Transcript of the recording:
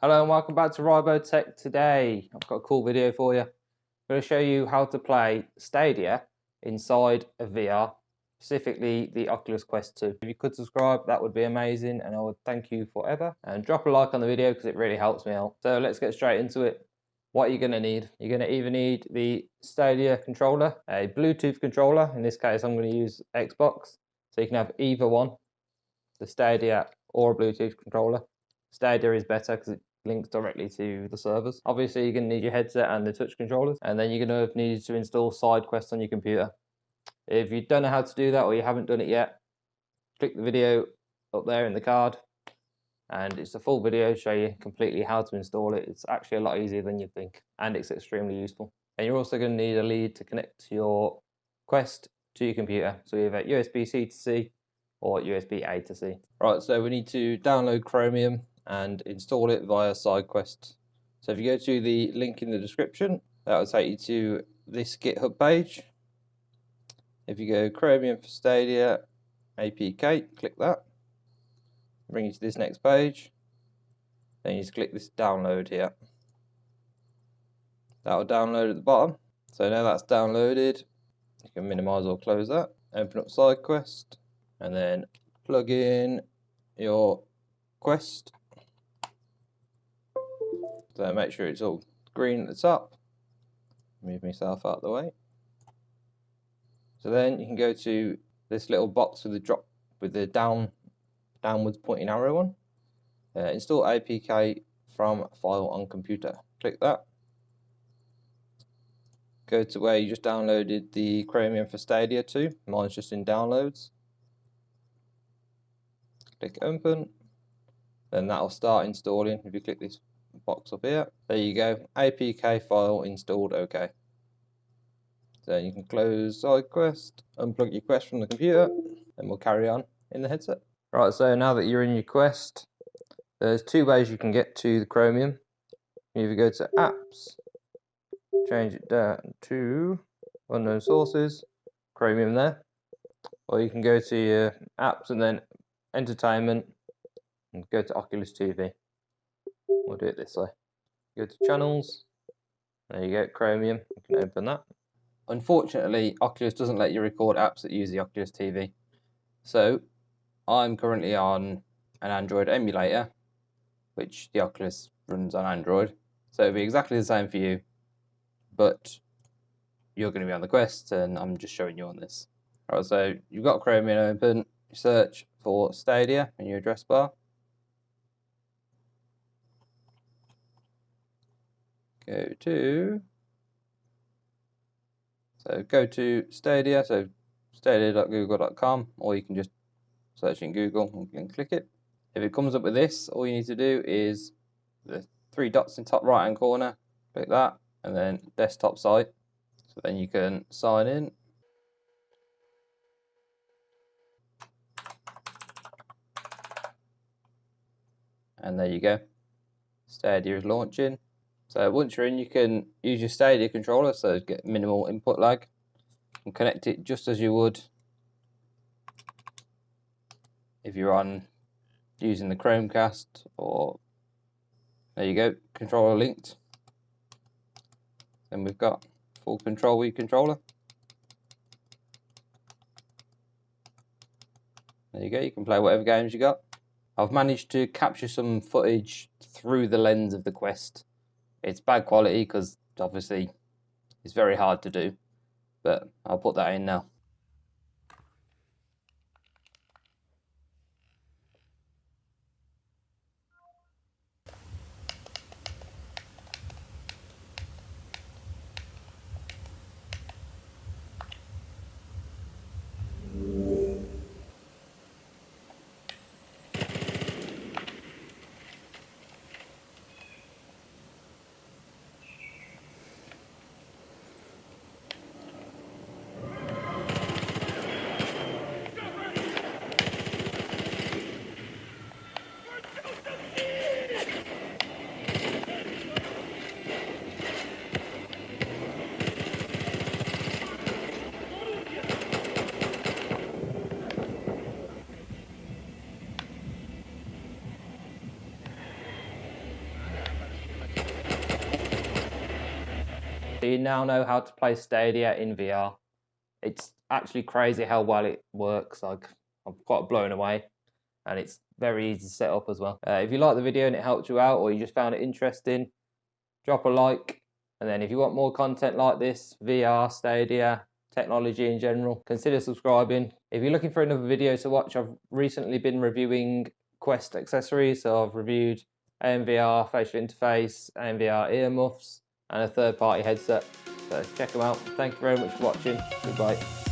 Hello and welcome back to Ribotech. Today I've got a cool video for you. I'm going to show you how to play Stadia inside a VR, specifically the Oculus Quest 2. If you could subscribe, that would be amazing and I would thank you forever. And drop a like on the video because it really helps me out. So let's get straight into it. What are you going to need? You're going to either need the Stadia controller, a Bluetooth controller. In this case I'm going to use Xbox. So you can have either one, the Stadia or a Bluetooth controller. Stadia is better because it links directly to the servers. Obviously, you're going to need your headset and the touch controllers, and then you're going to have needed to install SideQuest on your computer. If you don't know how to do that or you haven't done it yet, click the video up there in the card, and it's a full video show you completely how to install it. It's actually a lot easier than you'd think, and it's extremely useful. And you're also going to need a lead to connect your Quest to your computer, so either USB-C to C or USB-A to C. Right, so we need to download Chromium and install it via SideQuest. So if you go to the link in the description, that will take you to this GitHub page. If you go Chromium for Stadia APK, click that. Bring you to this next page. Then you just click this download here. That will download at the bottom. So now that's downloaded, you can minimize or close that. Open up SideQuest and then plug in your Quest. So make sure it's all green at the top. Move myself out of the way. So then you can go to this little box with the downwards pointing arrow on. Install APK from file on computer. Click that. Go to where you just downloaded the Chromium for Stadia 2. Mine's just in downloads. Click open. Then that'll start installing. If you click this box up here, there you go, APK file installed. OK. So you can close SideQuest, unplug your Quest from the computer, and we'll carry on in the headset. Right, so now that you're in your Quest, there's two ways you can get to the Chromium. You either go to apps, change it down to unknown sources, Chromium there, or you can go to your apps and then entertainment and go to Oculus TV. We'll do it this way. Go to channels, there you go, Chromium, you can open that. Unfortunately, Oculus doesn't let you record apps that use the Oculus TV. So I'm currently on an Android emulator, which the Oculus runs on Android. So it'll be exactly the same for you, but you're going to be on the Quest and I'm just showing you on this. Right, so you've got Chromium open, search for Stadia in your address bar. Go to Stadia, so stadia.google.com, or you can just search in Google and click it. If it comes up with this, all you need to do is the three dots in top right hand corner, click that, and then desktop site. So then you can sign in. And there you go. Stadia is launching. So once you're in, you can use your Stadia controller, so get minimal input lag, and connect it just as you would if you're on using the Chromecast, or there you go, controller linked. Then we've got full control with your controller. There you go, you can play whatever games you got. I've managed to capture some footage through the lens of the Quest. It's bad quality because obviously it's very hard to do, but I'll put that in now. So you now know how to play Stadia in VR. It's actually crazy how well it works. Like, I'm quite blown away, and it's very easy to set up as well. If you like the video and it helped you out, or you just found it interesting, drop a like. And then if you want more content like this, VR, Stadia, technology in general, consider subscribing. If you're looking for another video to watch, I've recently been reviewing Quest accessories. So I've reviewed AMVR facial interface, AMVR earmuffs, and a third-party headset. So check them out. Thank you very much for watching. Goodbye.